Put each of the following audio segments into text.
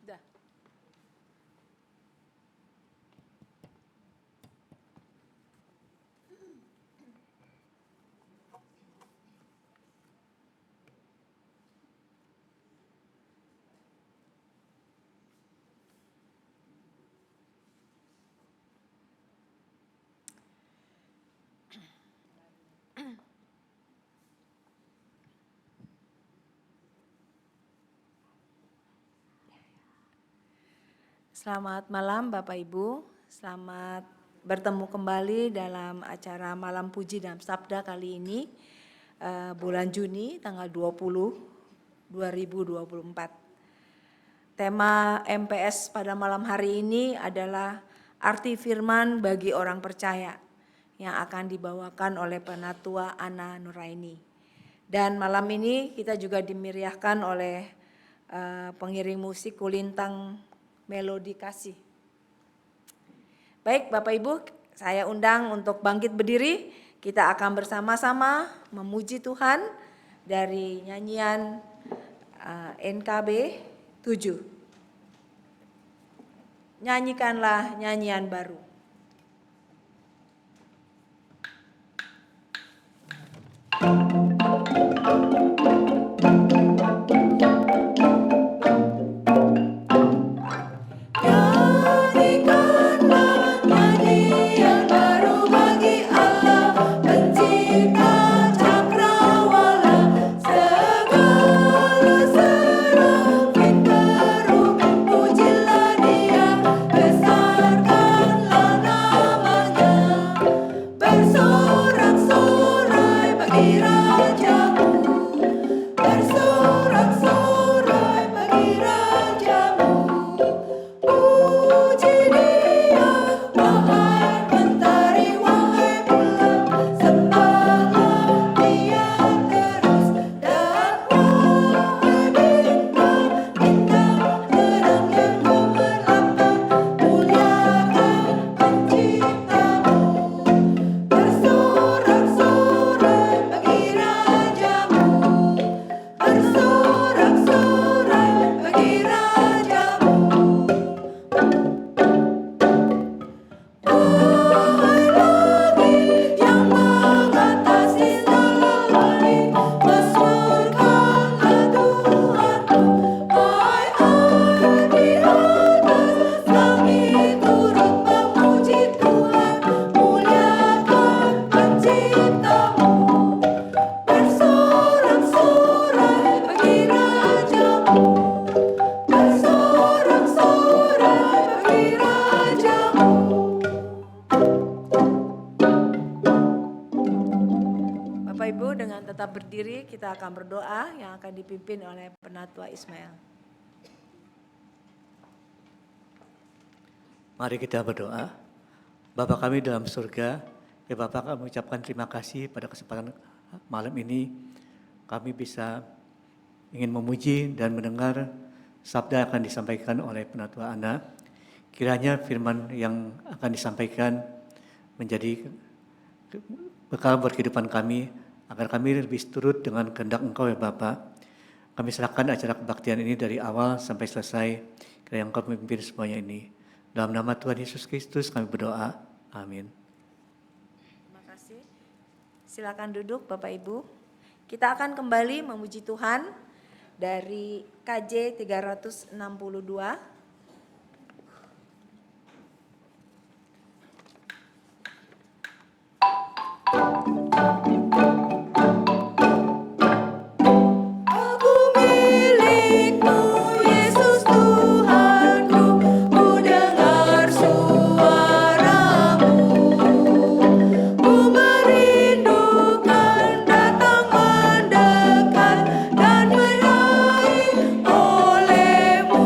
Udah. Selamat malam Bapak Ibu, selamat bertemu kembali dalam acara Malam Puji dan Sabda kali ini, bulan Juni tanggal 20, 2024. Tema MPS pada malam hari ini adalah arti firman bagi orang percaya yang akan dibawakan oleh Penatua Ana Nuraini. Dan malam ini kita juga dimeriahkan oleh pengiring musik Kulintang Melodi Kasih. Baik Bapak Ibu, saya undang untuk bangkit berdiri. Kita akan bersama-sama memuji Tuhan dari nyanyian NKB 7. Nyanyikanlah nyanyian baru. Kita akan berdoa yang akan dipimpin oleh Penatua Ismail. Mari kita berdoa. Bapa kami dalam surga, ya Bapa, kami ucapkan terima kasih pada kesempatan malam ini. Kami bisa ingin memuji dan mendengar sabda yang akan disampaikan oleh Penatua Ana. Kiranya firman yang akan disampaikan menjadi bekal buat kehidupan kami, agar kami lebih turut dengan kehendak Engkau ya Bapa. Kami serahkan acara kebaktian ini dari awal sampai selesai, kiranya Engkau memimpin semuanya ini. Dalam nama Tuhan Yesus Kristus kami berdoa, amin. Terima kasih. Silakan duduk Bapak Ibu. Kita akan kembali memuji Tuhan dari KJ 362. Dan meraih olehmu.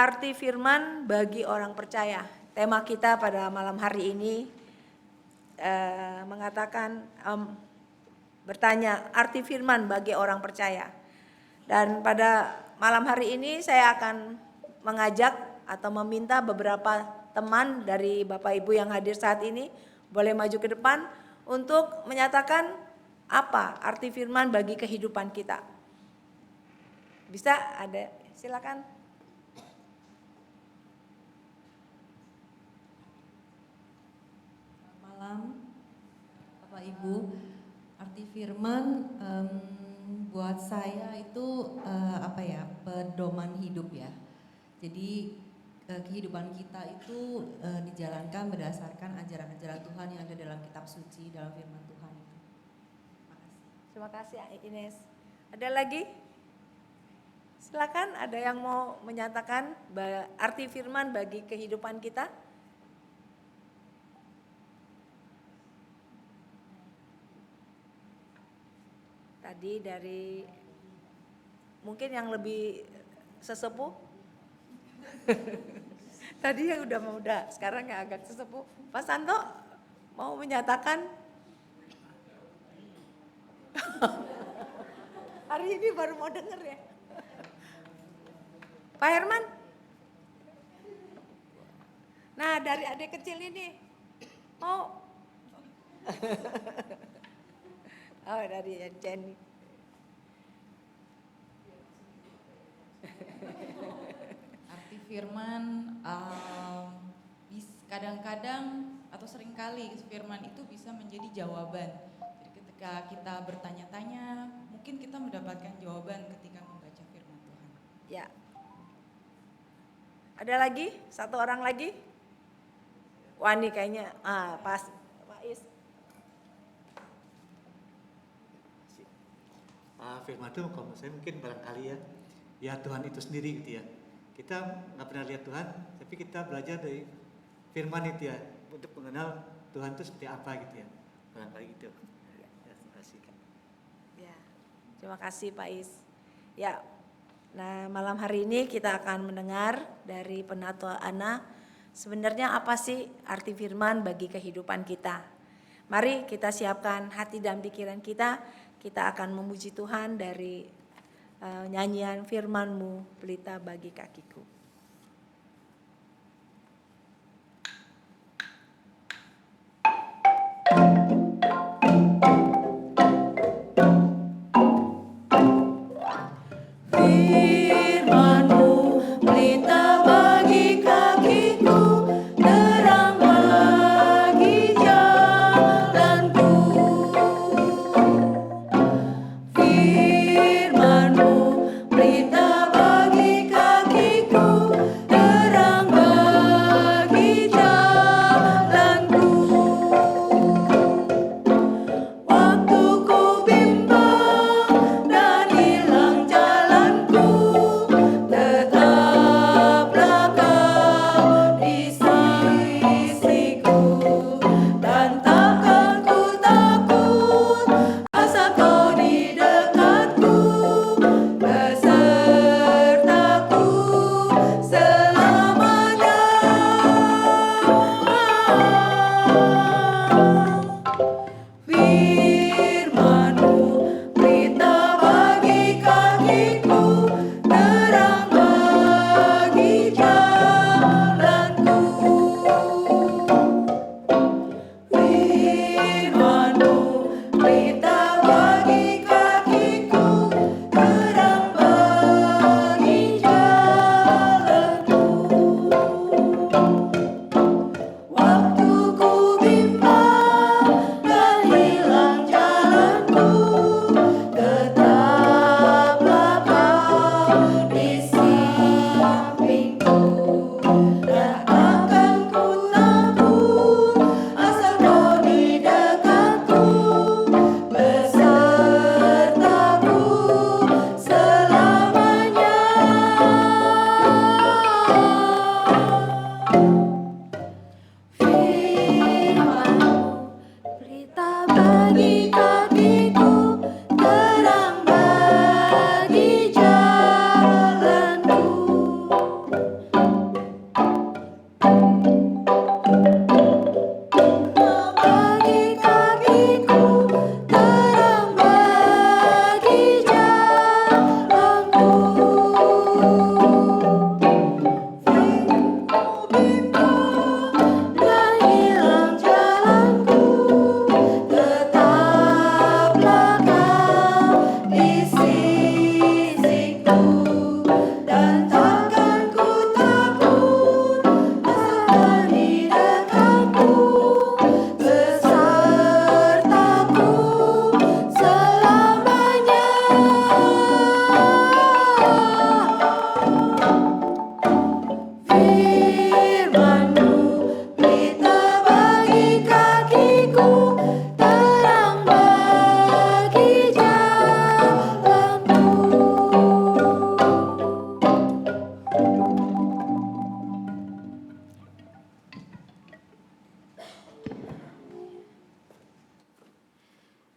arti firman bagi orang percaya. Tema kita pada malam hari ini mengatakan bertanya arti firman bagi orang percaya. Dan pada malam hari ini saya akan mengajak atau meminta beberapa teman dari Bapak Ibu yang hadir saat ini boleh maju ke depan untuk menyatakan apa arti firman bagi kehidupan kita. Bisa ada, silakan. Malam, Bapak Ibu, arti firman buat saya itu pedoman hidup ya. Jadi kehidupan kita itu dijalankan berdasarkan ajaran-ajaran Tuhan yang ada dalam kitab suci, dalam firman Tuhan itu. Terima kasih Ines. Ada lagi? Silakan, ada yang mau menyatakan arti firman bagi kehidupan kita? Tadi dari mungkin yang lebih sesepuh. Tadi yang udah muda, sekarang yang agak sesepuh. Pak Santo mau menyatakan? Hari ini baru mau denger ya. Pak Herman? Nah, dari adik kecil ini mau? Oh, dari Jenny. Arti firman kadang-kadang atau seringkali firman itu bisa menjadi jawaban. Jadi ketika kita bertanya-tanya, mungkin kita mendapatkan jawaban ketika membaca firman Tuhan. Ya. Ada lagi? Satu orang lagi? Wani kayaknya pas Pak Is. Firman itu kalau saya mungkin barangkali ya Tuhan itu sendiri gitu ya. Kita nggak pernah lihat Tuhan, tapi kita belajar dari firman itu ya untuk mengenal Tuhan itu seperti apa gitu ya. Barangkali gitu. Ya, terima kasih. Ya, terima kasih Pak Is. Ya, nah malam hari ini kita akan mendengar dari Penatua Ana sebenarnya apa sih arti firman bagi kehidupan kita. Mari kita siapkan hati dan pikiran kita. Kita akan memuji Tuhan dari nyanyian firman-Mu, pelita bagi kakiku. Firman-Mu, pelita bagi kakiku, terang bagi jalanku. Firman-Mu, pelita bagi kakiku,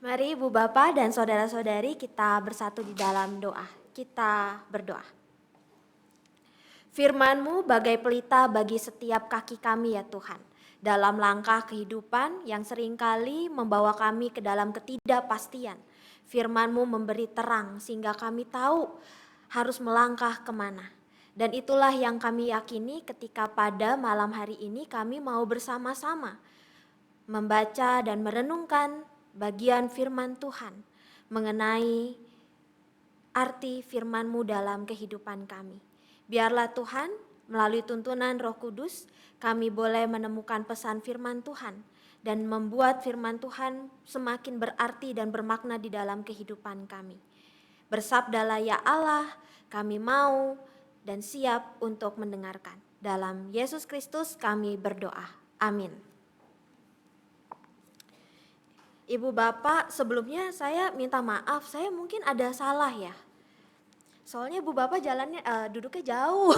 Mari Ibu Bapak dan saudara-saudari kita bersatu di dalam doa. Kita berdoa. Firman-Mu bagai pelita bagi setiap kaki kami ya Tuhan. Dalam langkah kehidupan yang seringkali membawa kami ke dalam ketidakpastian. Firman-Mu memberi terang sehingga kami tahu harus melangkah kemana. Dan itulah yang kami yakini ketika pada malam hari ini kami mau bersama-sama membaca dan merenungkan bagian firman Tuhan mengenai arti firman-Mu dalam kehidupan kami. Biarlah Tuhan melalui tuntunan Roh Kudus kami boleh menemukan pesan firman Tuhan dan membuat firman Tuhan semakin berarti dan bermakna di dalam kehidupan kami. Bersabdalah ya Allah, kami mau dan siap untuk mendengarkan. Dalam Yesus Kristus kami berdoa. Amin. Ibu Bapak, sebelumnya saya minta maaf, saya mungkin ada salah ya. Soalnya Ibu Bapak jalannya duduknya jauh,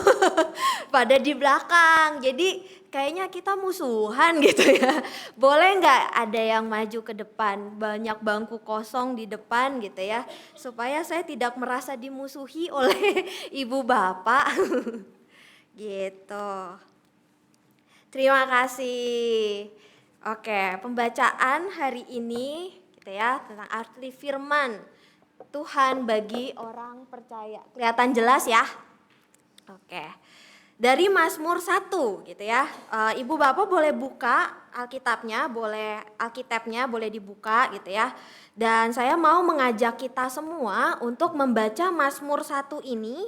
pada di belakang. Jadi kayaknya kita musuhan gitu ya. Boleh nggak ada yang maju ke depan, banyak bangku kosong di depan gitu ya, supaya saya tidak merasa dimusuhi oleh Ibu Bapak. Gitu. Terima kasih. Oke, pembacaan hari ini gitu ya tentang arti firman Tuhan bagi orang percaya. Kelihatan jelas ya? Oke. Dari Mazmur 1 gitu ya. Ibu Bapak boleh buka Alkitabnya, boleh dibuka gitu ya. Dan saya mau mengajak kita semua untuk membaca Mazmur 1 ini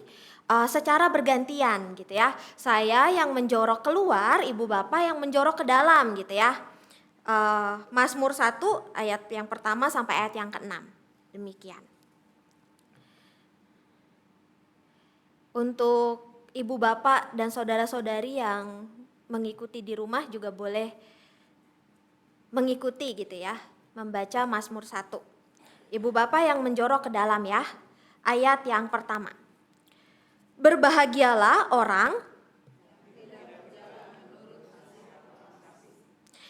secara bergantian gitu ya. Saya yang menjorok keluar, Ibu Bapak yang menjorok ke dalam gitu ya. Mazmur 1 ayat yang pertama sampai ayat yang ke-6. Demikian. Untuk Ibu Bapak dan saudara-saudari yang mengikuti di rumah juga boleh mengikuti gitu ya, membaca Mazmur 1. Ibu Bapak yang menjorok ke dalam ya. Ayat yang pertama. Berbahagialah orang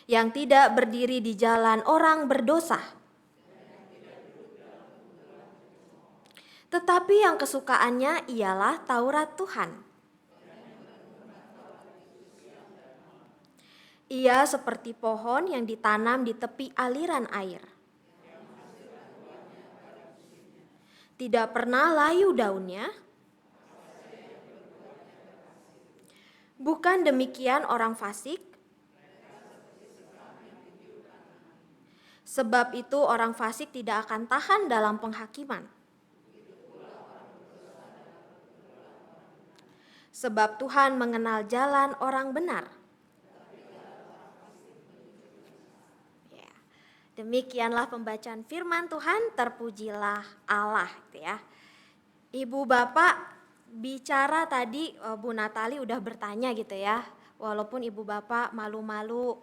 yang tidak berdiri di jalan orang berdosa, tetapi yang kesukaannya ialah Taurat Tuhan. Ia seperti pohon yang ditanam di tepi aliran air. Tidak pernah layu daunnya. Bukan demikian orang fasik. Sebab itu orang fasik tidak akan tahan dalam penghakiman. Sebab Tuhan mengenal jalan orang benar. Ya, demikianlah pembacaan firman Tuhan, terpujilah Allah gitu ya. Ibu Bapak bicara tadi, Bu Natali udah bertanya gitu ya. Walaupun Ibu Bapak malu-malu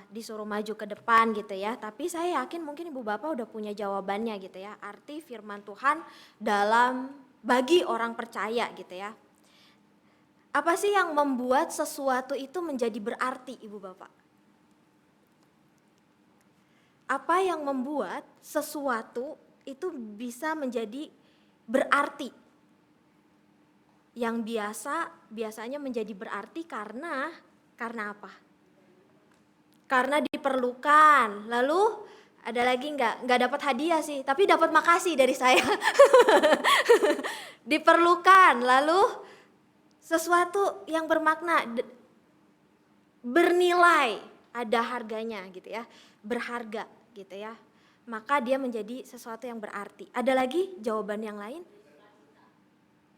disuruh maju ke depan gitu ya, tapi saya yakin mungkin Ibu Bapak udah punya jawabannya gitu ya, arti firman Tuhan dalam bagi orang percaya gitu ya. Apa sih yang membuat sesuatu itu menjadi berarti, Ibu Bapak? Apa yang membuat sesuatu itu bisa menjadi berarti? Yang biasanya menjadi berarti karena apa? Karena diperlukan. Lalu ada lagi nggak dapat hadiah sih, tapi dapat makasih dari saya. Diperlukan, lalu sesuatu yang bermakna, bernilai, ada harganya gitu ya, berharga gitu ya. Maka dia menjadi sesuatu yang berarti. Ada lagi jawaban yang lain?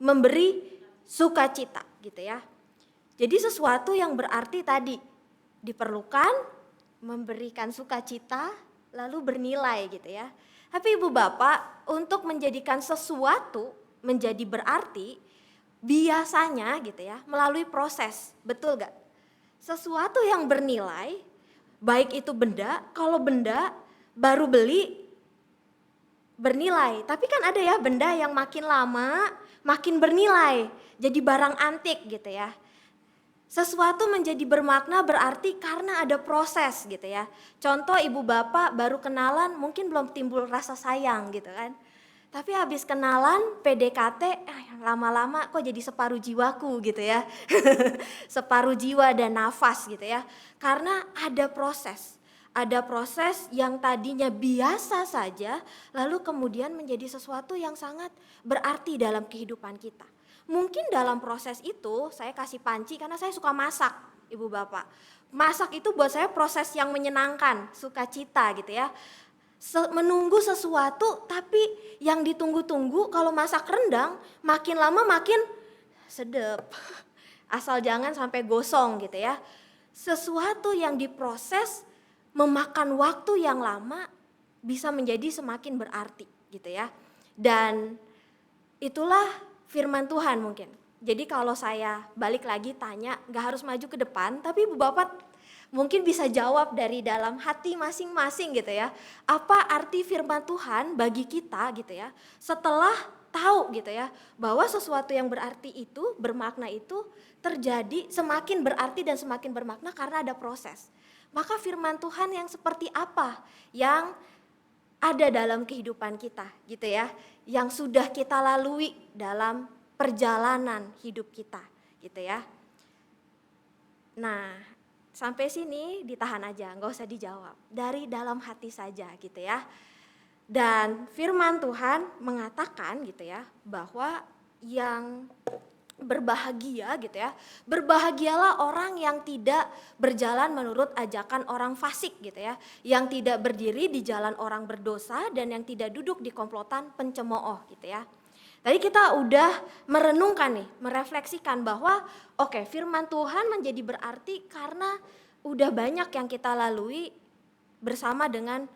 Memberi sukacita gitu ya. Jadi sesuatu yang berarti tadi diperlukan, memberikan sukacita, lalu bernilai gitu ya. Tapi Ibu Bapak, untuk menjadikan sesuatu menjadi berarti, biasanya gitu ya, melalui proses, betul gak? Sesuatu yang bernilai, baik itu benda, kalau benda baru beli bernilai. Tapi kan ada ya benda yang makin lama makin bernilai, jadi barang antik gitu ya. Sesuatu menjadi bermakna berarti karena ada proses gitu ya. Contoh ibu bapak baru kenalan mungkin belum timbul rasa sayang gitu kan. Tapi habis kenalan PDKT lama-lama kok jadi separuh jiwaku gitu ya. Separuh jiwa dan nafas gitu ya. Karena ada proses. Ada proses yang tadinya biasa saja lalu kemudian menjadi sesuatu yang sangat berarti dalam kehidupan kita. Mungkin dalam proses itu saya kasih panci karena saya suka masak, ibu bapak. Masak itu buat saya proses yang menyenangkan, sukacita gitu ya. Menunggu sesuatu tapi yang ditunggu-tunggu kalau masak rendang makin lama makin sedep. Asal jangan sampai gosong gitu ya. Sesuatu yang diproses memakan waktu yang lama bisa menjadi semakin berarti gitu ya. Dan itulah firman Tuhan mungkin. Jadi kalau saya balik lagi tanya, gak harus maju ke depan, tapi ibu bapak mungkin bisa jawab dari dalam hati masing-masing gitu ya. Apa arti firman Tuhan bagi kita gitu ya, setelah tahu gitu ya, bahwa sesuatu yang berarti itu, bermakna itu terjadi semakin berarti dan semakin bermakna karena ada proses. Maka firman Tuhan yang seperti apa yang ada dalam kehidupan kita gitu ya, yang sudah kita lalui dalam perjalanan hidup kita gitu ya. Nah sampai sini ditahan aja, nggak usah dijawab, dari dalam hati saja gitu ya. Dan firman Tuhan mengatakan gitu ya, bahwa yang berbahagia gitu ya, berbahagialah orang yang tidak berjalan menurut ajakan orang fasik gitu ya, yang tidak berdiri di jalan orang berdosa dan yang tidak duduk di komplotan pencemooh gitu ya. Tadi kita udah merenungkan nih, merefleksikan bahwa oke, firman Tuhan menjadi berarti karena udah banyak yang kita lalui bersama dengan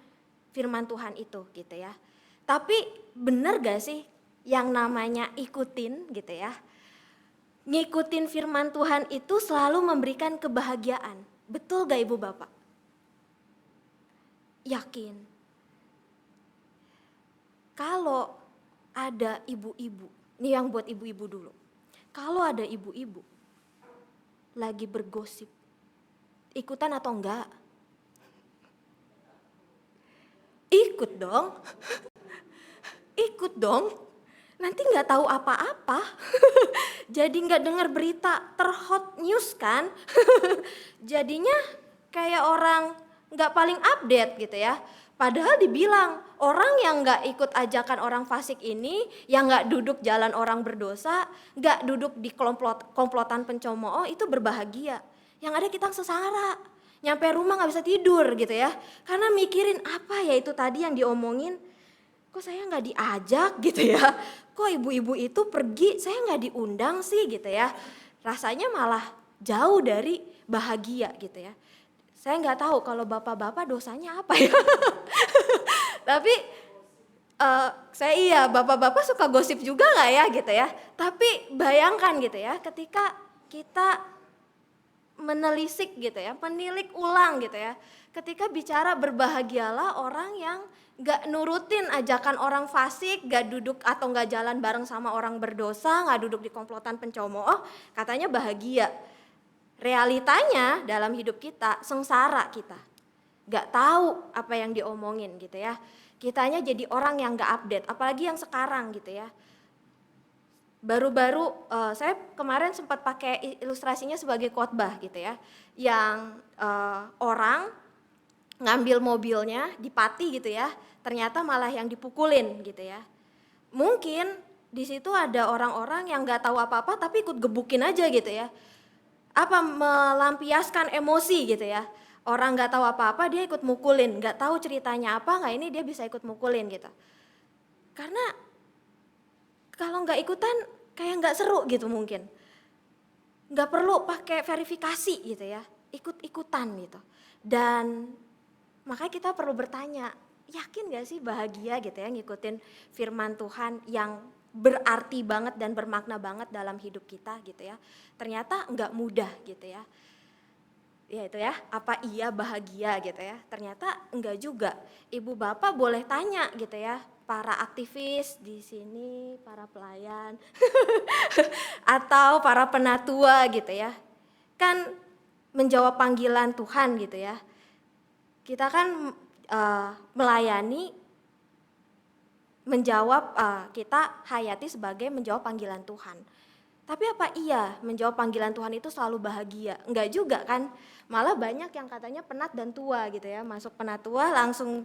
firman Tuhan itu gitu ya. Tapi bener gak sih yang namanya ikutin gitu ya, ngikutin firman Tuhan itu selalu memberikan kebahagiaan. Betul gak ibu bapak? Yakin. Kalau ada ibu-ibu, ini yang buat ibu-ibu dulu. Kalau ada ibu-ibu lagi bergosip, ikutan atau enggak? Ikut dong. Ikut dong. Nanti nggak tahu apa-apa. Jadi nggak dengar berita terhot news kan. Jadinya kayak orang nggak paling update gitu ya. Padahal dibilang orang yang nggak ikut ajakan orang fasik ini, yang nggak duduk jalan orang berdosa, nggak duduk di komplotan pencemooh itu berbahagia. Yang ada kita sengsara, nyampe rumah nggak bisa tidur gitu ya. Karena mikirin apa ya itu tadi yang diomongin. Kok saya nggak diajak gitu ya, kok ibu-ibu itu pergi saya nggak diundang sih gitu ya, rasanya malah jauh dari bahagia gitu ya. Saya nggak tahu kalau bapak-bapak dosanya apa ya. Tapi saya bapak-bapak suka gosip juga nggak ya gitu ya. Tapi bayangkan gitu ya, ketika kita menelisik gitu ya, menilik ulang gitu ya, ketika bicara berbahagialah orang yang gak nurutin ajakan orang fasik, gak duduk atau gak jalan bareng sama orang berdosa, gak duduk di komplotan pencemooh, katanya bahagia. Realitanya dalam hidup kita sengsara kita, gak tahu apa yang diomongin gitu ya. Kitanya jadi orang yang gak update, apalagi yang sekarang gitu ya. Baru-baru saya kemarin sempat pakai ilustrasinya sebagai khotbah gitu ya, yang orang ngambil mobilnya di Pati gitu ya, ternyata malah yang dipukulin gitu ya. Mungkin di situ ada orang-orang yang nggak tahu apa-apa tapi ikut gebukin aja gitu ya. Apa melampiaskan emosi gitu ya. Orang nggak tahu apa-apa dia ikut mukulin, nggak tahu ceritanya apa, nggak ini dia bisa ikut mukulin gitu. Karena kalau nggak ikutan kayak nggak seru gitu mungkin. Nggak perlu pakai verifikasi gitu ya, ikut-ikutan gitu. Dan makanya kita perlu bertanya, yakin gak sih bahagia gitu ya ngikutin firman Tuhan yang berarti banget dan bermakna banget dalam hidup kita gitu ya. Ternyata enggak mudah gitu ya. Ya itu ya, apa iya bahagia gitu ya. Ternyata enggak juga. Ibu bapak boleh tanya gitu ya, para aktivis di sini, para pelayan atau para penatua gitu ya. kan menjawab panggilan Tuhan gitu ya. Kita kan melayani, menjawab, kita hayati sebagai menjawab panggilan Tuhan. Tapi apa iya menjawab panggilan Tuhan itu selalu bahagia? Enggak juga kan, malah banyak yang katanya penat dan tua gitu ya, masuk penat tua langsung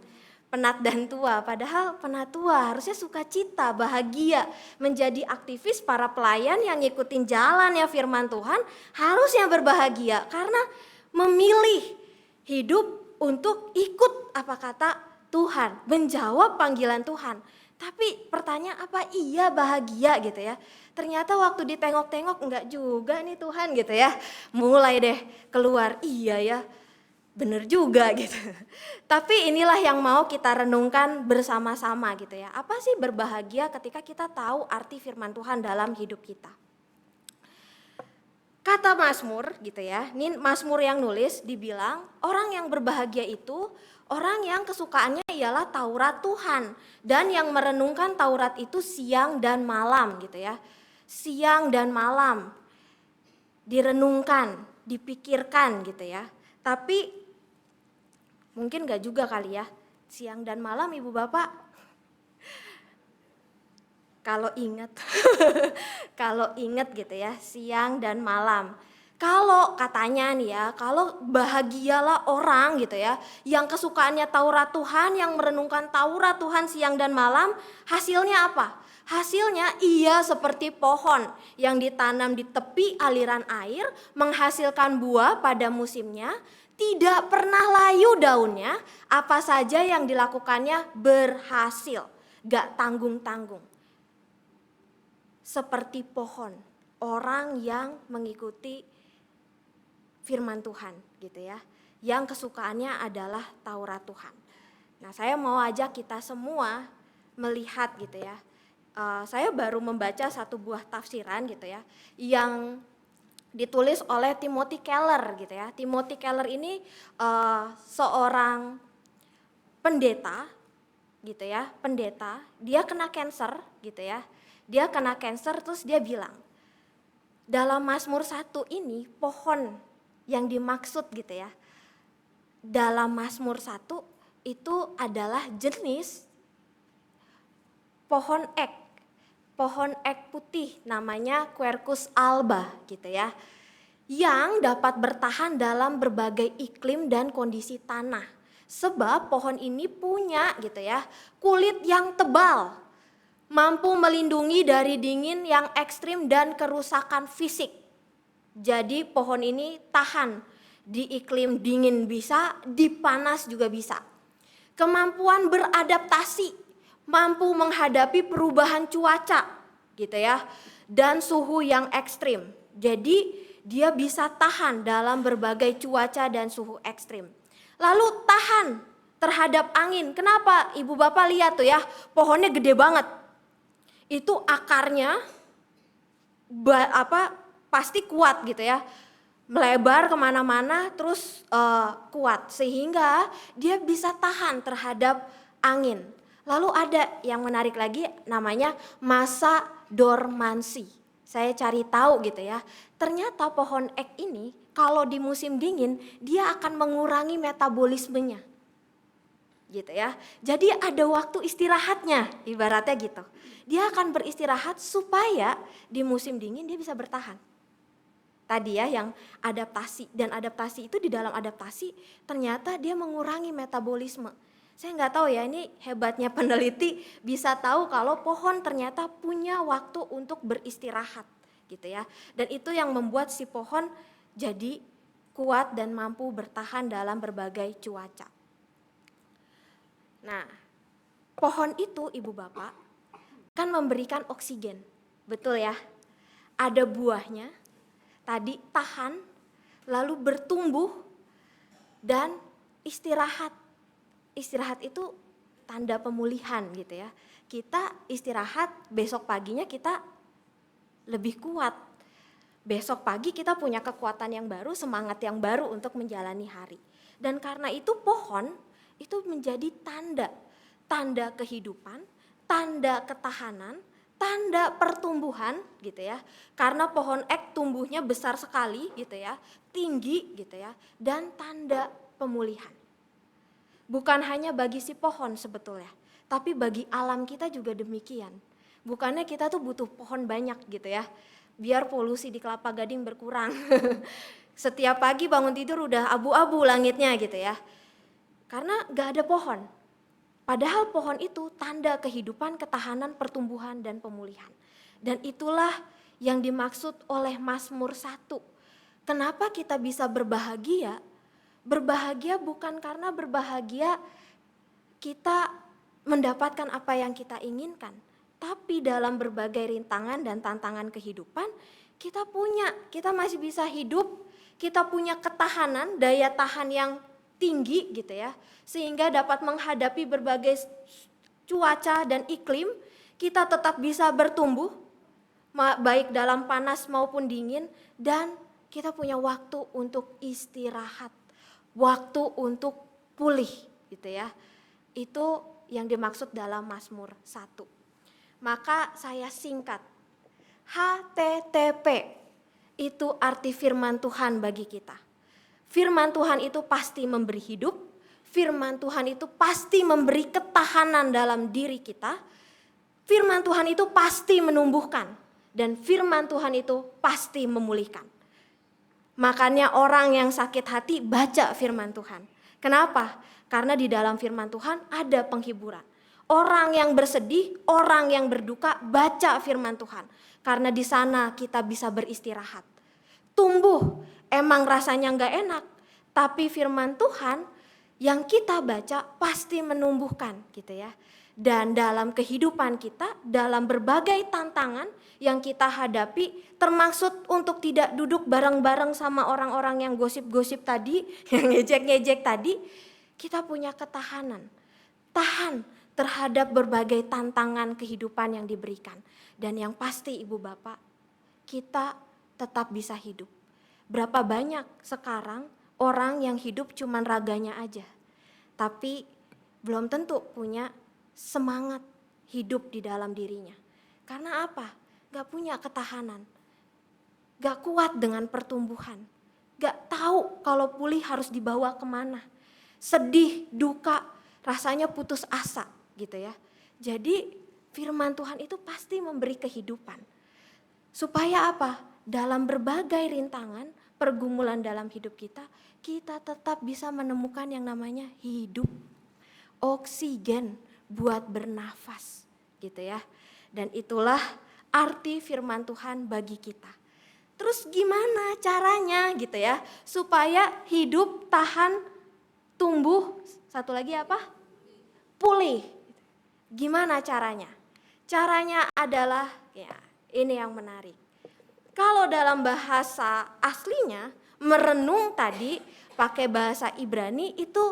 penat dan tua. Padahal penat tua harusnya sukacita, bahagia, menjadi aktivis para pelayan yang ngikutin jalan ya firman Tuhan, harusnya berbahagia karena memilih hidup untuk ikut apa kata Tuhan, menjawab panggilan Tuhan. Tapi pertanyaan apa iya bahagia gitu ya. Ternyata waktu ditengok-tengok enggak juga nih Tuhan gitu ya. Mulai deh keluar iya ya bener juga gitu. Tapi inilah yang mau kita renungkan bersama-sama gitu ya. Apa sih berbahagia ketika kita tahu arti firman Tuhan dalam hidup kita. Kata Mazmur gitu ya, ini Mazmur yang nulis dibilang orang yang berbahagia itu orang yang kesukaannya ialah Taurat Tuhan dan yang merenungkan Taurat itu siang dan malam gitu ya. Siang dan malam direnungkan, dipikirkan gitu ya. Tapi mungkin gak juga kali ya, siang dan malam ibu bapak kalau ingat, kalau ingat gitu ya, siang dan malam. Kalau katanya nih ya, kalau bahagialah orang gitu ya, yang kesukaannya Taurat Tuhan, yang merenungkan Taurat Tuhan siang dan malam, hasilnya apa? Hasilnya ia seperti pohon yang ditanam di tepi aliran air, menghasilkan buah pada musimnya, tidak pernah layu daunnya, apa saja yang dilakukannya berhasil, gak tanggung-tanggung. Seperti pohon, orang yang mengikuti firman Tuhan gitu ya, yang kesukaannya adalah Taurat Tuhan. Nah saya mau ajak kita semua melihat gitu ya, saya baru membaca satu buah tafsiran gitu ya, yang ditulis oleh Timothy Keller gitu ya. Timothy Keller ini seorang pendeta gitu ya, pendeta, dia kena cancer gitu ya. Dia kena cancer terus dia bilang, dalam Mazmur 1 ini pohon yang dimaksud gitu ya, dalam Mazmur 1 itu adalah jenis pohon ek putih namanya Quercus alba gitu ya, yang dapat bertahan dalam berbagai iklim dan kondisi tanah. Sebab pohon ini punya gitu ya, kulit yang tebal, mampu melindungi dari dingin yang ekstrim dan kerusakan fisik. Jadi pohon ini tahan di iklim dingin bisa, di panas juga bisa. Kemampuan beradaptasi, mampu menghadapi perubahan cuaca gitu ya, dan suhu yang ekstrim. Jadi dia bisa tahan dalam berbagai cuaca dan suhu ekstrim. Lalu tahan terhadap angin. Kenapa? Ibu bapak lihat tuh ya, pohonnya gede banget. Itu akarnya pasti kuat gitu ya, melebar kemana-mana terus kuat sehingga dia bisa tahan terhadap angin. Lalu ada yang menarik lagi namanya masa dormansi. Saya cari tahu gitu ya, ternyata pohon ek ini kalau di musim dingin dia akan mengurangi metabolismenya gitu ya. Jadi ada waktu istirahatnya ibaratnya gitu. Dia akan beristirahat supaya di musim dingin dia bisa bertahan. Tadi ya yang adaptasi, dan adaptasi itu di dalam adaptasi ternyata dia mengurangi metabolisme. Saya nggak tahu ya, ini hebatnya peneliti bisa tahu kalau pohon ternyata punya waktu untuk beristirahat gitu ya. Dan itu yang membuat si pohon jadi kuat dan mampu bertahan dalam berbagai cuaca. Nah, pohon itu ibu bapak kan memberikan oksigen, betul ya? Ada buahnya, tadi tahan, lalu bertumbuh dan istirahat. Istirahat itu tanda pemulihan gitu ya. Kita istirahat, besok paginya kita lebih kuat. Besok pagi kita punya kekuatan yang baru, semangat yang baru untuk menjalani hari. Dan karena itu pohon itu menjadi tanda kehidupan, tanda ketahanan, tanda pertumbuhan gitu ya. Karena pohon ek tumbuhnya besar sekali gitu ya, tinggi gitu ya, dan tanda pemulihan. Bukan hanya bagi si pohon sebetulnya, tapi bagi alam kita juga demikian. Bukannya kita tuh butuh pohon banyak gitu ya, biar polusi di Kelapa Gading berkurang. Setiap pagi bangun tidur udah abu-abu langitnya gitu ya. Karena gak ada pohon. Padahal pohon itu tanda kehidupan, ketahanan, pertumbuhan, dan pemulihan. Dan itulah yang dimaksud oleh Mazmur 1. Kenapa kita bisa berbahagia? Berbahagia bukan karena berbahagia kita mendapatkan apa yang kita inginkan. Tapi dalam berbagai rintangan dan tantangan kehidupan, kita masih bisa hidup, kita punya ketahanan, daya tahan yang tinggi gitu ya, sehingga dapat menghadapi berbagai cuaca dan iklim, kita tetap bisa bertumbuh, baik dalam panas maupun dingin, dan kita punya waktu untuk istirahat, waktu untuk pulih gitu ya. Itu yang dimaksud dalam Mazmur 1. Maka saya singkat, HTTP itu arti firman Tuhan bagi kita. Firman Tuhan itu pasti memberi hidup, firman Tuhan itu pasti memberi ketahanan dalam diri kita, firman Tuhan itu pasti menumbuhkan, dan firman Tuhan itu pasti memulihkan. Makanya orang yang sakit hati baca firman Tuhan. Kenapa? Karena di dalam firman Tuhan ada penghiburan. Orang yang bersedih, orang yang berduka baca firman Tuhan. Karena di sana kita bisa beristirahat. Tumbuh, emang rasanya gak enak, tapi firman Tuhan yang kita baca pasti menumbuhkan gitu ya. Dan dalam kehidupan kita, dalam berbagai tantangan yang kita hadapi, termaksud untuk tidak duduk bareng-bareng sama orang-orang yang gosip-gosip tadi, yang ngejek-ngejek tadi, kita punya ketahanan. Tahan terhadap berbagai tantangan kehidupan yang diberikan. Dan yang pasti Ibu Bapak, kita tetap bisa hidup. Berapa banyak sekarang orang yang hidup cuman raganya aja, tapi belum tentu punya semangat hidup di dalam dirinya. Karena apa? Gak punya ketahanan, gak kuat dengan pertumbuhan, gak tahu kalau pulih harus dibawa kemana. Sedih, duka, rasanya putus asa gitu ya. Jadi firman Tuhan itu pasti memberi kehidupan. Supaya apa? Dalam berbagai rintangan, pergumulan dalam hidup kita, kita tetap bisa menemukan yang namanya hidup. Oksigen buat bernafas gitu ya. Dan itulah arti firman Tuhan bagi kita. Terus gimana caranya gitu ya, supaya hidup, tahan, tumbuh, satu lagi apa? Pulih. Gimana caranya? Caranya adalah, ya ini yang menarik. Kalau dalam bahasa aslinya, merenung tadi pakai bahasa Ibrani itu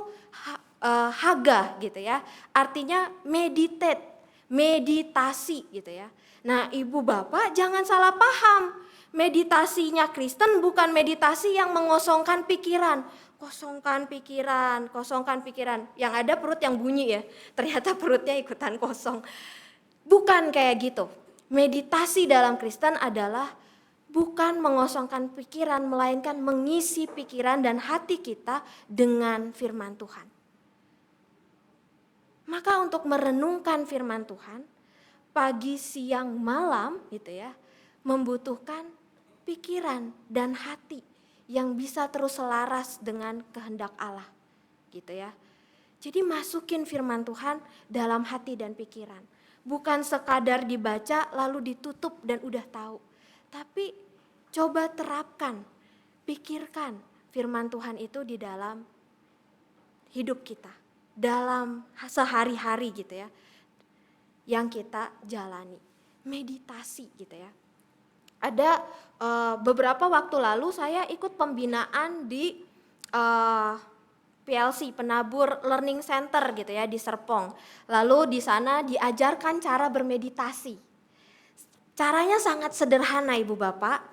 haga gitu ya. Artinya meditate, meditasi gitu ya. Nah Ibu Bapak jangan salah paham. Meditasinya Kristen bukan meditasi yang mengosongkan pikiran. Kosongkan pikiran. Yang ada perut yang bunyi ya. Ternyata perutnya ikutan kosong. Bukan kayak gitu. Meditasi dalam Kristen adalah bukan mengosongkan pikiran, melainkan mengisi pikiran dan hati kita dengan firman Tuhan. Maka untuk merenungkan firman Tuhan, pagi, siang, malam gitu ya, membutuhkan pikiran dan hati yang bisa terus selaras dengan kehendak Allah gitu ya. Jadi masukin firman Tuhan dalam hati dan pikiran. Bukan sekadar dibaca lalu ditutup dan udah tahu. Tapi coba terapkan, pikirkan firman Tuhan itu di dalam hidup kita, dalam sehari-hari gitu ya, yang kita jalani. Meditasi gitu ya. Ada beberapa waktu lalu saya ikut pembinaan di PLC, Penabur Learning Center gitu ya di Serpong. Lalu di sana diajarkan cara bermeditasi. Caranya sangat sederhana Ibu Bapak.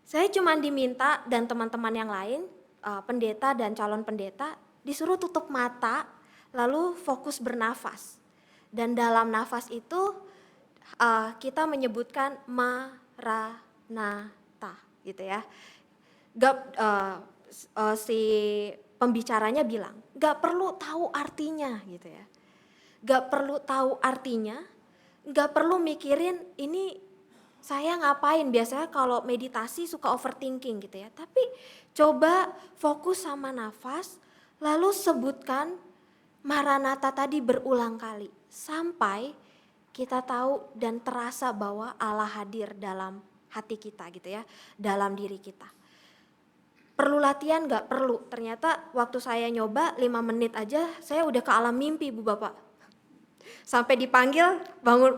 Saya cuma diminta dan teman-teman yang lain, pendeta dan calon pendeta, disuruh tutup mata lalu fokus bernafas. Dan dalam nafas itu kita menyebutkan Maranatha gitu ya. Si pembicaranya bilang, gak perlu tahu artinya gitu ya. Gak perlu tahu artinya, gak perlu mikirin ini saya ngapain. Biasanya kalau meditasi suka overthinking gitu ya. Tapi coba fokus sama nafas, lalu sebutkan Maranatha tadi berulang kali. Sampai kita tahu dan terasa bahwa Allah hadir dalam hati kita gitu ya. Dalam diri kita. Perlu latihan gak? Perlu. Ternyata waktu saya nyoba 5 menit aja saya udah ke alam mimpi Bu Bapak. Sampai dipanggil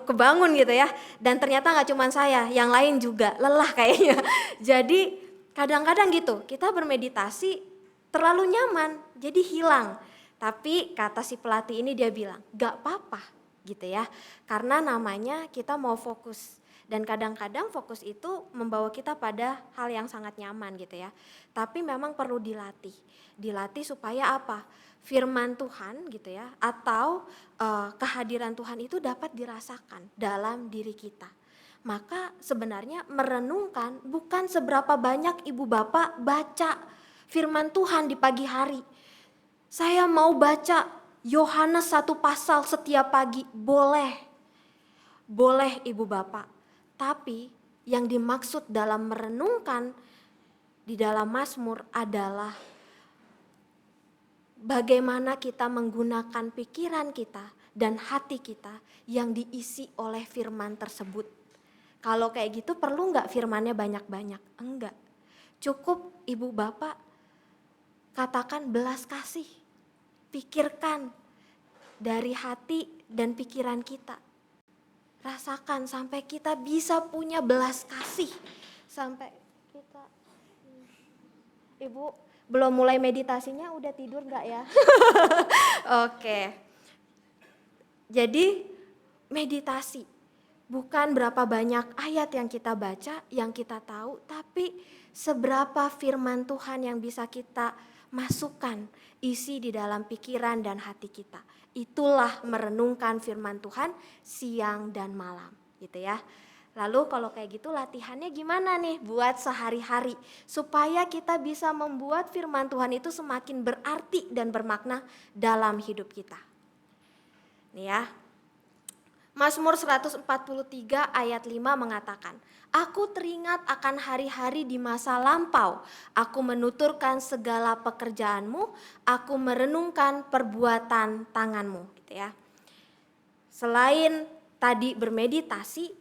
kebangun gitu ya. Dan ternyata gak cuma saya, yang lain juga lelah kayaknya. Jadi kadang-kadang gitu kita bermeditasi terlalu nyaman jadi hilang. Tapi kata si pelatih ini dia bilang gak apa-apa gitu ya. Karena namanya kita mau fokus. Dan kadang-kadang fokus itu membawa kita pada hal yang sangat nyaman gitu ya. Tapi memang perlu dilatih. Dilatih supaya apa? Firman Tuhan gitu ya, atau kehadiran Tuhan itu dapat dirasakan dalam diri kita. Maka sebenarnya merenungkan bukan seberapa banyak ibu bapak baca firman Tuhan di pagi hari. Saya mau baca Yohanes 1 pasal setiap pagi, boleh. Boleh ibu bapak. Tapi yang dimaksud dalam merenungkan di dalam Mazmur adalah bagaimana kita menggunakan pikiran kita dan hati kita yang diisi oleh firman tersebut. Kalau kayak gitu perlu nggak firmannya banyak-banyak? Enggak. Cukup ibu bapak katakan belas kasih. Pikirkan dari hati dan pikiran kita. Rasakan sampai kita bisa punya belas kasih. Sampai kita, Ibu belum mulai meditasinya udah tidur gak ya? Oke. Jadi meditasi bukan berapa banyak ayat yang kita baca, yang kita tahu, tapi seberapa firman Tuhan yang bisa kita masukkan, isi di dalam pikiran dan hati kita. Itulah merenungkan firman Tuhan siang dan malam gitu ya. Lalu kalau kayak gitu latihannya gimana nih buat sehari-hari supaya kita bisa membuat firman Tuhan itu semakin berarti dan bermakna dalam hidup kita. Nih ya. Mazmur 143 ayat 5 mengatakan, aku teringat akan hari-hari di masa lampau, aku menuturkan segala pekerjaanmu, aku merenungkan perbuatan tanganmu. Gitu ya. Selain tadi bermeditasi,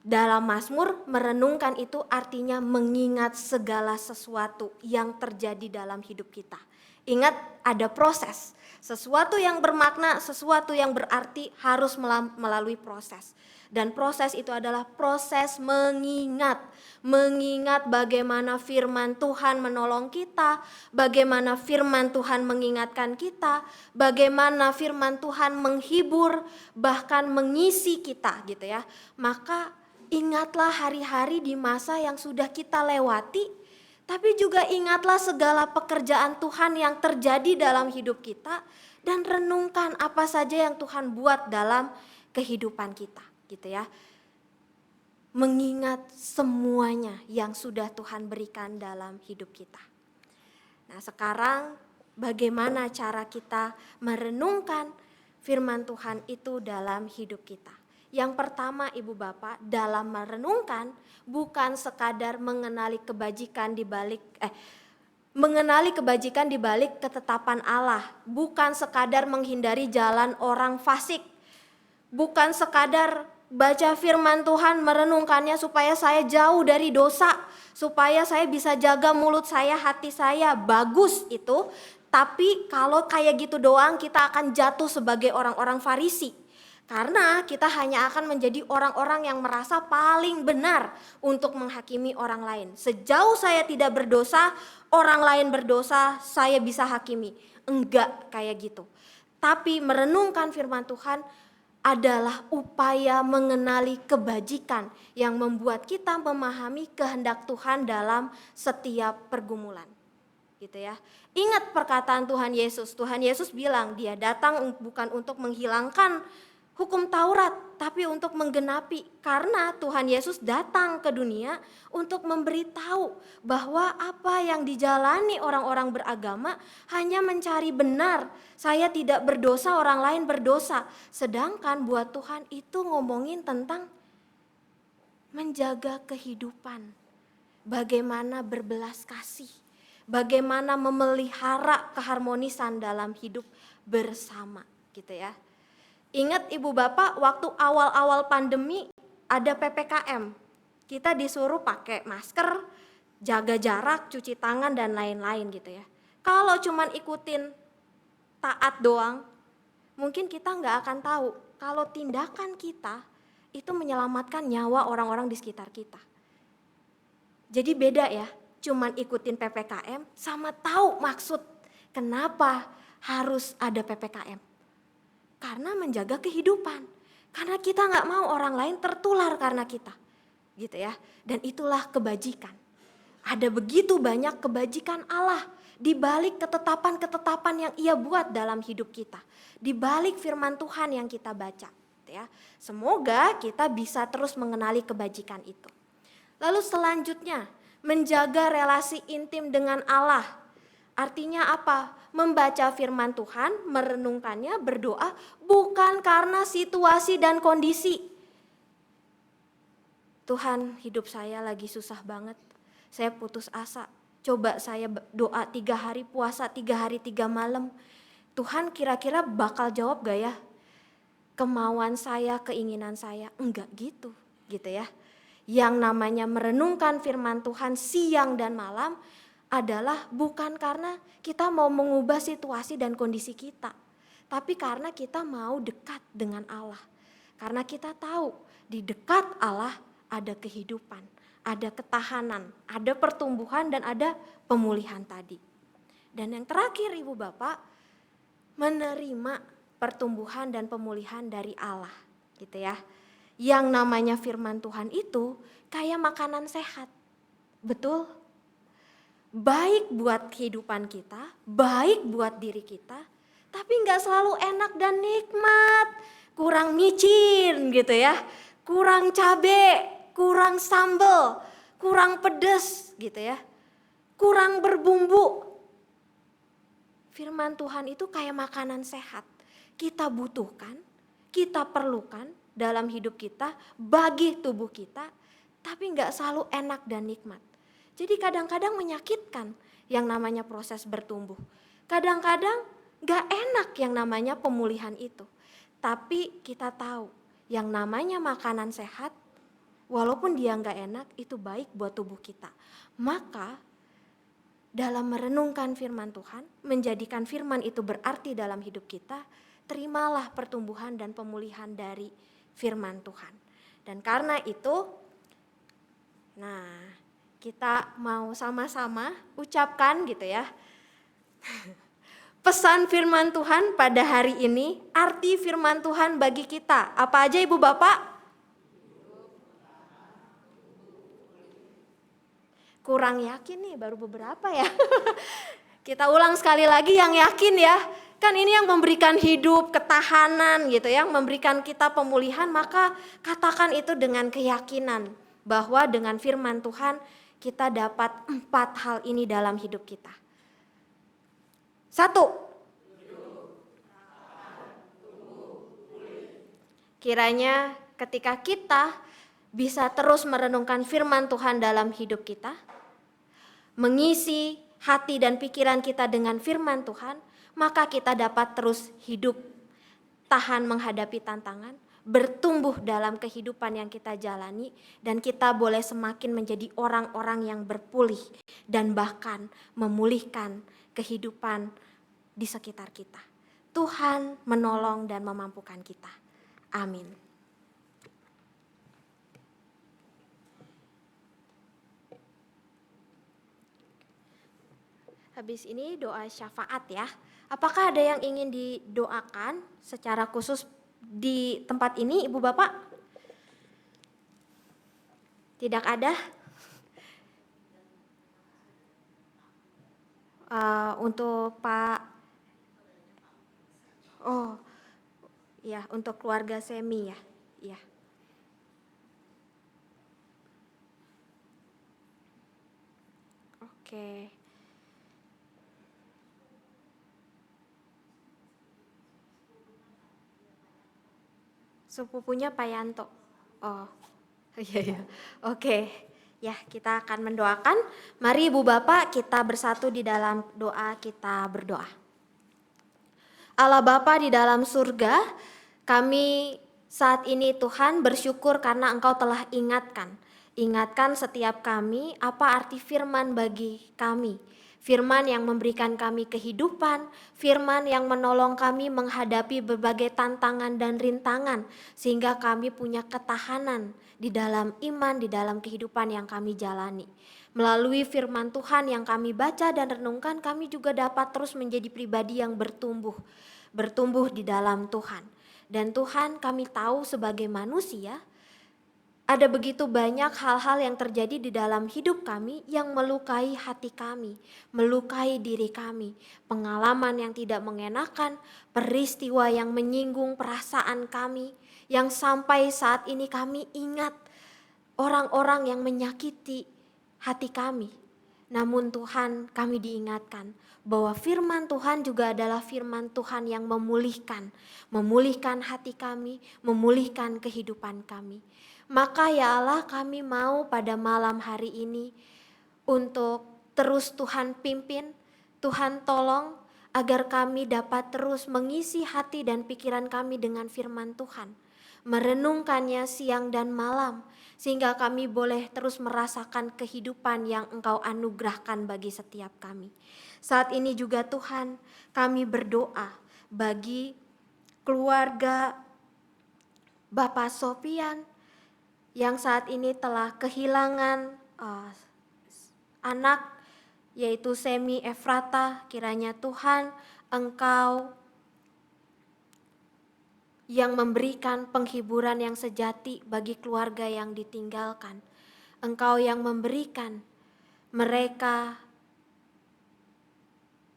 dalam Mazmur merenungkan itu artinya mengingat segala sesuatu yang terjadi dalam hidup kita. Ingat ada proses. Sesuatu yang bermakna, sesuatu yang berarti harus melalui proses. Dan proses itu adalah proses mengingat. Mengingat bagaimana firman Tuhan menolong kita, bagaimana firman Tuhan mengingatkan kita, bagaimana firman Tuhan menghibur, bahkan mengisi kita gitu ya. Maka ingatlah hari-hari di masa yang sudah kita lewati. Tapi juga ingatlah segala pekerjaan Tuhan yang terjadi dalam hidup kita dan renungkan apa saja yang Tuhan buat dalam kehidupan kita, gitu ya. Mengingat semuanya yang sudah Tuhan berikan dalam hidup kita. Nah, sekarang bagaimana cara kita merenungkan firman Tuhan itu dalam hidup kita? Yang pertama Ibu Bapak, dalam merenungkan bukan sekadar mengenali kebajikan di balik ketetapan Allah, bukan sekadar menghindari jalan orang fasik, bukan sekadar baca firman Tuhan merenungkannya supaya saya jauh dari dosa, supaya saya bisa jaga mulut saya, hati saya, bagus itu. Tapi kalau kayak gitu doang kita akan jatuh sebagai orang-orang Farisi. Karena kita hanya akan menjadi orang-orang yang merasa paling benar untuk menghakimi orang lain. Sejauh saya tidak berdosa, orang lain berdosa, saya bisa hakimi. Enggak kayak gitu. Tapi merenungkan firman Tuhan adalah upaya mengenali kebajikan yang membuat kita memahami kehendak Tuhan dalam setiap pergumulan. Gitu ya. Ingat perkataan Tuhan Yesus. Tuhan Yesus bilang dia datang bukan untuk menghilangkan hukum Taurat, tapi untuk menggenapi, karena Tuhan Yesus datang ke dunia untuk memberitahu bahwa apa yang dijalani orang-orang beragama hanya mencari benar. Saya tidak berdosa, orang lain berdosa. Sedangkan buat Tuhan itu ngomongin tentang menjaga kehidupan, bagaimana berbelas kasih, bagaimana memelihara keharmonisan dalam hidup bersama, gitu ya. Ingat Ibu Bapak, waktu awal-awal pandemi ada PPKM. Kita disuruh pakai masker, jaga jarak, cuci tangan dan lain-lain gitu ya. Kalau cuman ikutin taat doang, mungkin kita nggak akan tahu kalau tindakan kita itu menyelamatkan nyawa orang-orang di sekitar kita. Jadi beda ya, cuman ikutin PPKM sama tahu maksud kenapa harus ada PPKM. Karena menjaga kehidupan. Karena kita nggak mau orang lain tertular karena kita. Gitu ya. Dan itulah kebajikan. Ada begitu banyak kebajikan Allah di balik ketetapan-ketetapan yang Ia buat dalam hidup kita. Di balik firman Tuhan yang kita baca. Gitu ya. Semoga kita bisa terus mengenali kebajikan itu. Lalu selanjutnya, menjaga relasi intim dengan Allah. Artinya apa? Membaca firman Tuhan, merenungkannya, berdoa bukan karena situasi dan kondisi. Tuhan, hidup saya lagi susah banget. Saya putus asa. Coba saya doa 3 hari, puasa 3 hari 3 malam. Tuhan kira-kira bakal jawab gak ya? Kemauan saya, keinginan saya. Enggak gitu ya. Yang namanya merenungkan firman Tuhan siang dan malam adalah bukan karena kita mau mengubah situasi dan kondisi kita, tapi karena kita mau dekat dengan Allah. Karena kita tahu di dekat Allah ada kehidupan, ada ketahanan, ada pertumbuhan dan ada pemulihan tadi. Dan yang terakhir Ibu Bapak, menerima pertumbuhan dan pemulihan dari Allah, gitu ya. Yang namanya firman Tuhan itu kayak makanan sehat. Betul? Baik buat kehidupan kita, baik buat diri kita, tapi nggak selalu enak dan nikmat. Kurang micin gitu ya, kurang cabe, kurang sambal, kurang pedes gitu ya, kurang berbumbu. Firman Tuhan itu kayak makanan sehat. Kita butuhkan, kita perlukan dalam hidup kita, bagi tubuh kita, tapi nggak selalu enak dan nikmat. Jadi kadang-kadang menyakitkan yang namanya proses bertumbuh. Kadang-kadang gak enak yang namanya pemulihan itu. Tapi kita tahu yang namanya makanan sehat, walaupun dia gak enak, itu baik buat tubuh kita. Maka dalam merenungkan firman Tuhan, menjadikan firman itu berarti dalam hidup kita, terimalah pertumbuhan dan pemulihan dari firman Tuhan. Dan karena itu, kita mau sama-sama ucapkan gitu ya. Pesan firman Tuhan pada hari ini, arti firman Tuhan bagi kita. Apa aja Ibu Bapak? Kurang yakin nih, baru beberapa ya. Kita ulang sekali lagi yang yakin ya. Kan ini yang memberikan hidup, ketahanan gitu ya, memberikan kita pemulihan, maka katakan itu dengan keyakinan bahwa dengan firman Tuhan kita dapat 4 hal ini dalam hidup kita. 1. Kiranya ketika kita bisa terus merenungkan firman Tuhan dalam hidup kita, mengisi hati dan pikiran kita dengan firman Tuhan, maka kita dapat terus hidup, tahan menghadapi tantangan, bertumbuh dalam kehidupan yang kita jalani, dan kita boleh semakin menjadi orang-orang yang berpulih dan bahkan memulihkan kehidupan di sekitar kita. Tuhan menolong dan memampukan kita. Amin. Habis ini doa syafaat ya. Apakah ada yang ingin didoakan secara khusus di tempat ini, Ibu Bapak? Tidak ada? Untuk Pak, Ya, untuk keluarga Semi ya. Ya. Oke. Sepupunya Pak Yanto. Oh, iya ya. Oke. Ya, kita akan mendoakan. Mari Ibu Bapak kita bersatu di dalam doa, kita berdoa. Allah Bapa di dalam surga, kami saat ini Tuhan bersyukur karena Engkau telah ingatkan. Ingatkan setiap kami apa arti firman bagi kami. Firman yang memberikan kami kehidupan, firman yang menolong kami menghadapi berbagai tantangan dan rintangan, sehingga kami punya ketahanan di dalam iman, di dalam kehidupan yang kami jalani. Melalui firman Tuhan yang kami baca dan renungkan, kami juga dapat terus menjadi pribadi yang bertumbuh di dalam Tuhan. Dan Tuhan, kami tahu sebagai manusia, ada begitu banyak hal-hal yang terjadi di dalam hidup kami yang melukai hati kami, melukai diri kami. Pengalaman yang tidak mengenakan, peristiwa yang menyinggung perasaan kami, yang sampai saat ini kami ingat orang-orang yang menyakiti hati kami. Namun Tuhan, kami diingatkan bahwa firman Tuhan juga adalah firman Tuhan yang memulihkan hati kami, memulihkan kehidupan kami. Maka ya Allah, kami mau pada malam hari ini untuk terus Tuhan pimpin, Tuhan tolong agar kami dapat terus mengisi hati dan pikiran kami dengan firman Tuhan, merenungkannya siang dan malam, sehingga kami boleh terus merasakan kehidupan yang Engkau anugerahkan bagi setiap kami. Saat ini juga Tuhan, kami berdoa bagi keluarga Bapak Sofian yang saat ini telah kehilangan anak, yaitu Semi Efrata. Kiranya Tuhan, Engkau yang memberikan penghiburan yang sejati bagi keluarga yang ditinggalkan. Engkau yang memberikan mereka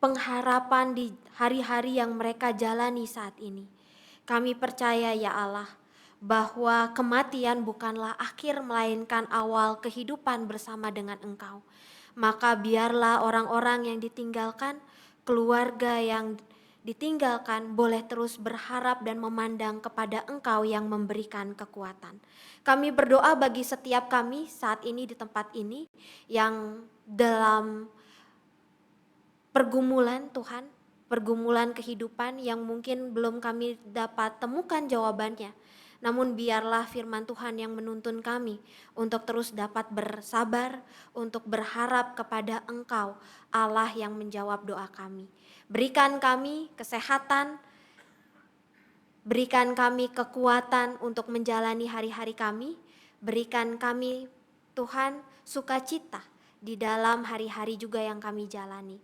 pengharapan di hari-hari yang mereka jalani saat ini. Kami percaya ya Allah, bahwa kematian bukanlah akhir melainkan awal kehidupan bersama dengan Engkau. Maka biarlah orang-orang yang ditinggalkan, keluarga yang ditinggalkan boleh terus berharap dan memandang kepada Engkau yang memberikan kekuatan. Kami berdoa bagi setiap kami saat ini di tempat ini yang dalam pergumulan Tuhan, pergumulan kehidupan yang mungkin belum kami dapat temukan jawabannya. Namun biarlah firman Tuhan yang menuntun kami untuk terus dapat bersabar, untuk berharap kepada Engkau, Allah yang menjawab doa kami. Berikan kami kesehatan, berikan kami kekuatan untuk menjalani hari-hari kami, berikan kami Tuhan sukacita di dalam hari-hari juga yang kami jalani.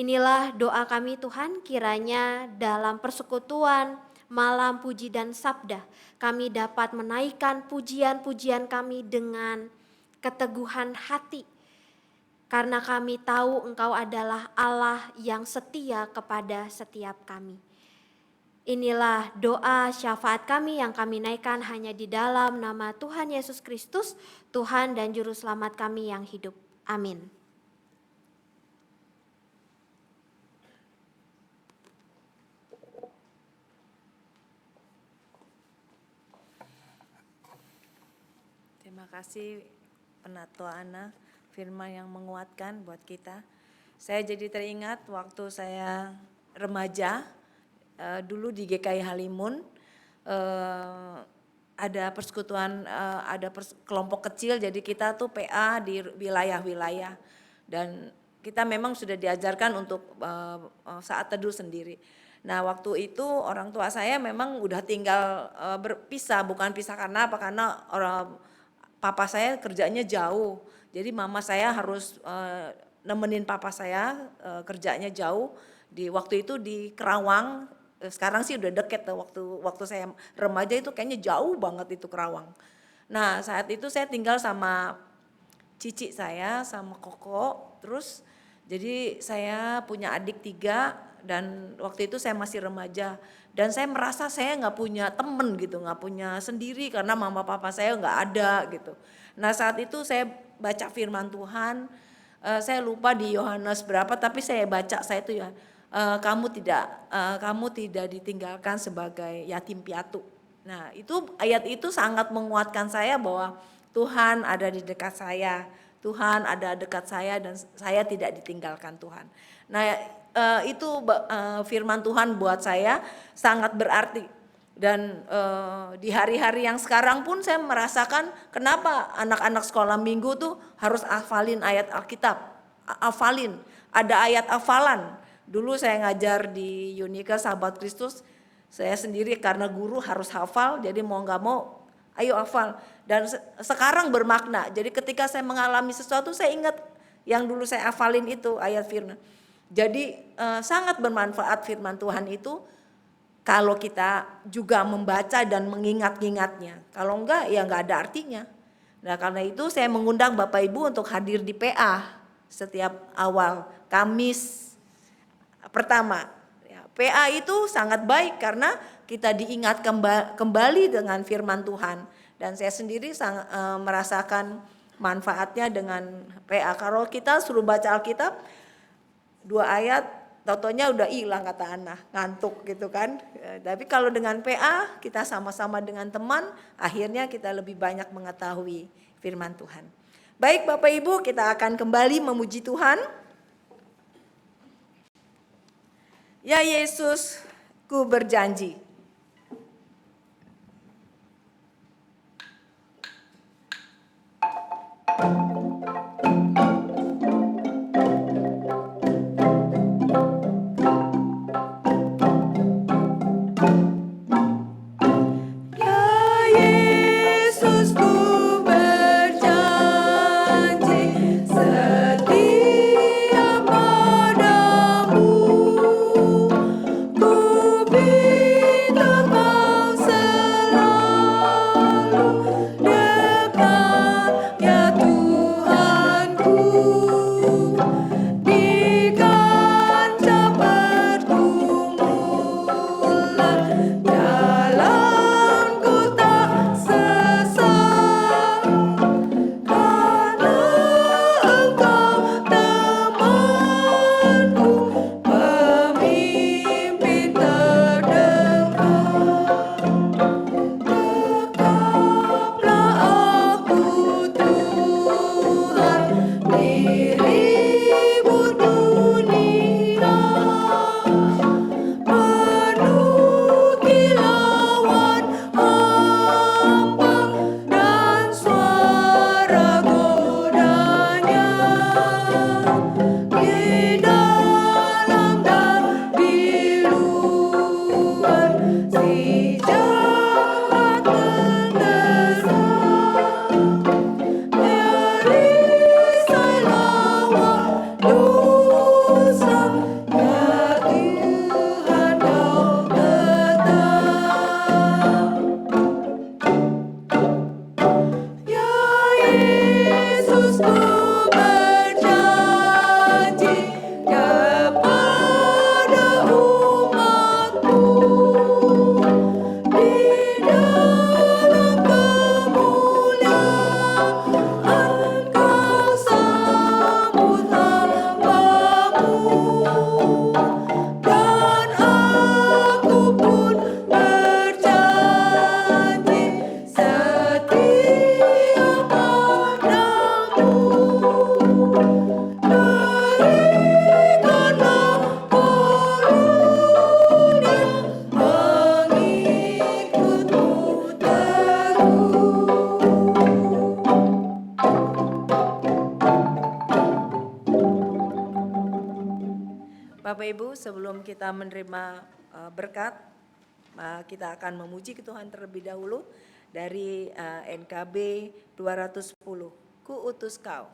Inilah doa kami Tuhan, kiranya dalam persekutuan malam puji dan sabda, kami dapat menaikkan pujian-pujian kami dengan keteguhan hati. Karena kami tahu Engkau adalah Allah yang setia kepada setiap kami. Inilah doa syafaat kami yang kami naikkan hanya di dalam nama Tuhan Yesus Kristus, Tuhan dan Juru Selamat kami yang hidup. Amin. Terima kasih Penatua Ana, firman yang menguatkan buat kita. Saya jadi teringat waktu saya remaja, dulu di GKI Halimun, ada persekutuan, kelompok kecil, jadi kita tuh PA di wilayah-wilayah. Dan kita memang sudah diajarkan untuk saat teduh sendiri. Nah waktu itu orang tua saya memang udah tinggal berpisah, bukan pisah karena apa, karena papa saya kerjanya jauh, jadi mama saya harus nemenin papa saya kerjanya jauh. Di waktu itu di Kerawang, sekarang sih udah deket waktu saya remaja itu kayaknya jauh banget itu Kerawang. Nah saat itu saya tinggal sama cici saya sama koko, terus Jadi saya punya adik 3 dan waktu itu saya masih remaja dan saya merasa saya nggak punya temen gitu, nggak punya sendiri karena mama papa saya nggak ada gitu. Nah saat itu saya baca firman Tuhan, saya lupa di Yohanes berapa tapi saya baca saya itu ya, kamu tidak ditinggalkan sebagai yatim piatu. Nah itu ayat itu sangat menguatkan saya bahwa Tuhan ada di dekat saya. Tuhan ada dekat saya dan saya tidak ditinggalkan Tuhan. Nah itu firman Tuhan buat saya sangat berarti. Dan di hari-hari yang sekarang pun saya merasakan kenapa anak-anak sekolah minggu tuh harus hafalin ayat Alkitab. Hafalin, ada ayat hafalan. Dulu saya ngajar di Unika Sahabat Kristus, saya sendiri karena guru harus hafal, jadi mau nggak mau ayo hafal. Dan sekarang bermakna. Jadi ketika saya mengalami sesuatu saya ingat yang dulu saya hafalin itu ayat firman. Jadi sangat bermanfaat firman Tuhan itu kalau kita juga membaca dan mengingat-ingatnya. Kalau enggak ya enggak ada artinya. Nah karena itu saya mengundang Bapak Ibu untuk hadir di PA setiap awal Kamis pertama. PA itu sangat baik karena kita diingat kembali dengan firman Tuhan. Dan saya sendiri merasakan manfaatnya dengan PA. Kalau kita suruh baca Alkitab 2 ayat, tautonya udah hilang kata Ana, ngantuk gitu kan. Tapi kalau dengan PA kita sama-sama dengan teman, akhirnya kita lebih banyak mengetahui firman Tuhan. Baik Bapak Ibu, kita akan kembali memuji Tuhan. Ya Yesus, ku berjanji. Bapak Ibu, sebelum kita menerima berkat, kita akan memuji Tuhan terlebih dahulu dari NKB 210. Ku utus kau.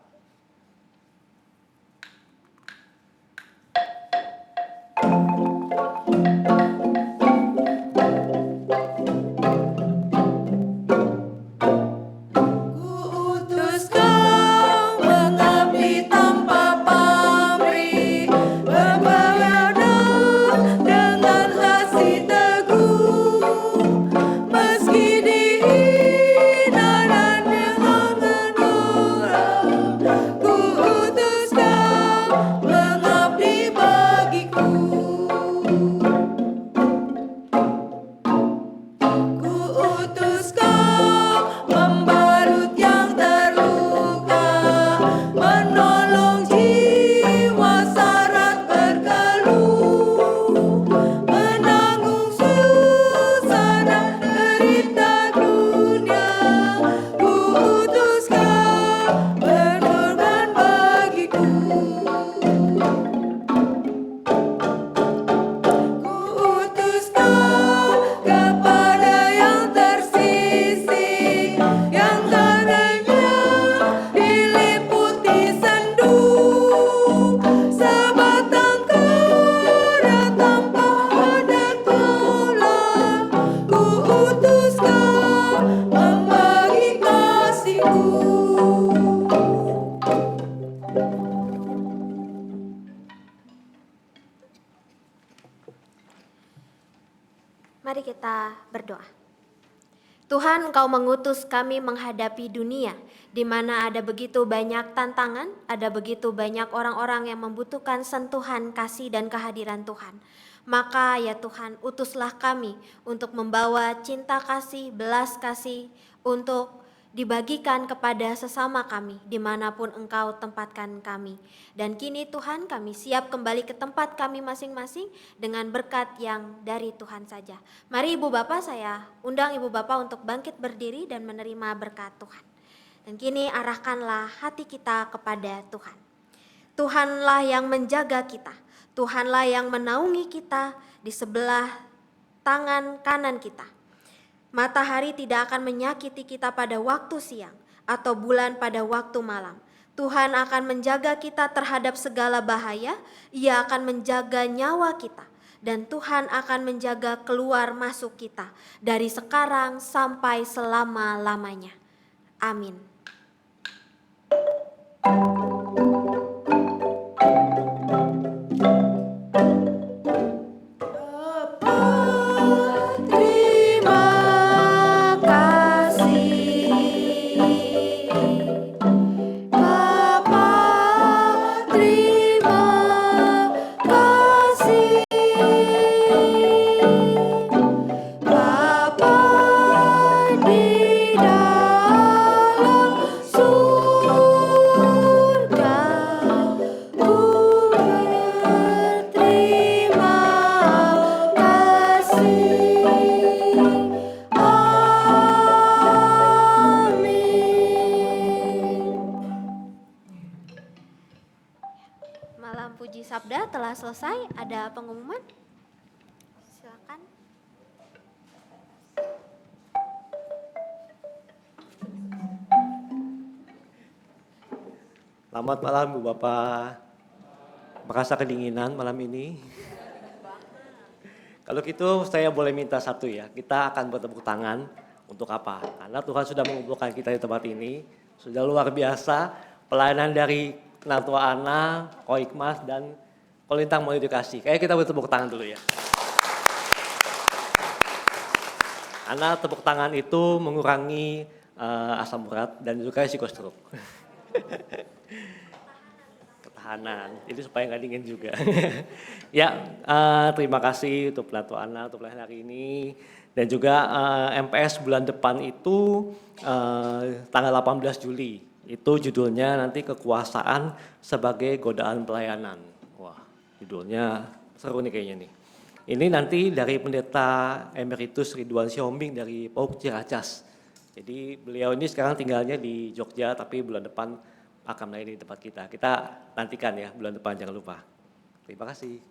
Ku utus kau mengabdi tanpa pamrih. Mari kita berdoa. Tuhan, Engkau mengutus kami menghadapi dunia, di mana ada begitu banyak tantangan, ada begitu banyak orang-orang yang membutuhkan sentuhan kasih dan kehadiran Tuhan. Maka ya Tuhan, utuslah kami untuk membawa cinta kasih, belas kasih, untuk dibagikan kepada sesama kami, dimanapun Engkau tempatkan kami. Dan kini Tuhan, kami siap kembali ke tempat kami masing-masing dengan berkat yang dari Tuhan saja. Mari Ibu Bapak, saya undang Ibu Bapak untuk bangkit berdiri dan menerima berkat Tuhan. Dan kini arahkanlah hati kita kepada Tuhan. Tuhanlah yang menjaga kita, Tuhanlah yang menaungi kita di sebelah tangan kanan kita. Matahari tidak akan menyakiti kita pada waktu siang atau bulan pada waktu malam. Tuhan akan menjaga kita terhadap segala bahaya, Ia akan menjaga nyawa kita, dan Tuhan akan menjaga keluar masuk kita dari sekarang sampai selama-lamanya. Amin. Terima kasih Bapa, terima kasih Bapa di dalam surga, ku berterima kasih. Amin. Malam Puji Sabda telah selesai. Ada pengumuman? Silakan. Selamat malam Bu Bapak. Merasa kedinginan malam ini? Kalau gitu saya boleh minta satu ya, kita akan bertepuk tangan untuk apa? Karena Tuhan sudah mengumpulkan kita di tempat ini, sudah luar biasa pelayanan dari Penatua Ana, Koikmas dan Kolintang Mengedukasi. Kayak kita bertepuk tangan dulu ya. Karena tepuk tangan itu mengurangi asam urat dan juga risiko stroke. Ketahanan, itu supaya nggak dingin juga. Ya, terima kasih untuk Penatua Ana untuk pelayanan hari ini. Dan juga MPS bulan depan itu tanggal 18 Juli. Itu judulnya nanti kekuasaan sebagai godaan pelayanan. Wah, judulnya seru nih kayaknya nih. Ini nanti dari Pendeta Emeritus Ridwan Siombing dari PAUK Ciracas. Jadi beliau ini sekarang tinggalnya di Jogja, tapi bulan depan akan melayani di tempat kita. Kita nantikan ya bulan depan, jangan lupa. Terima kasih.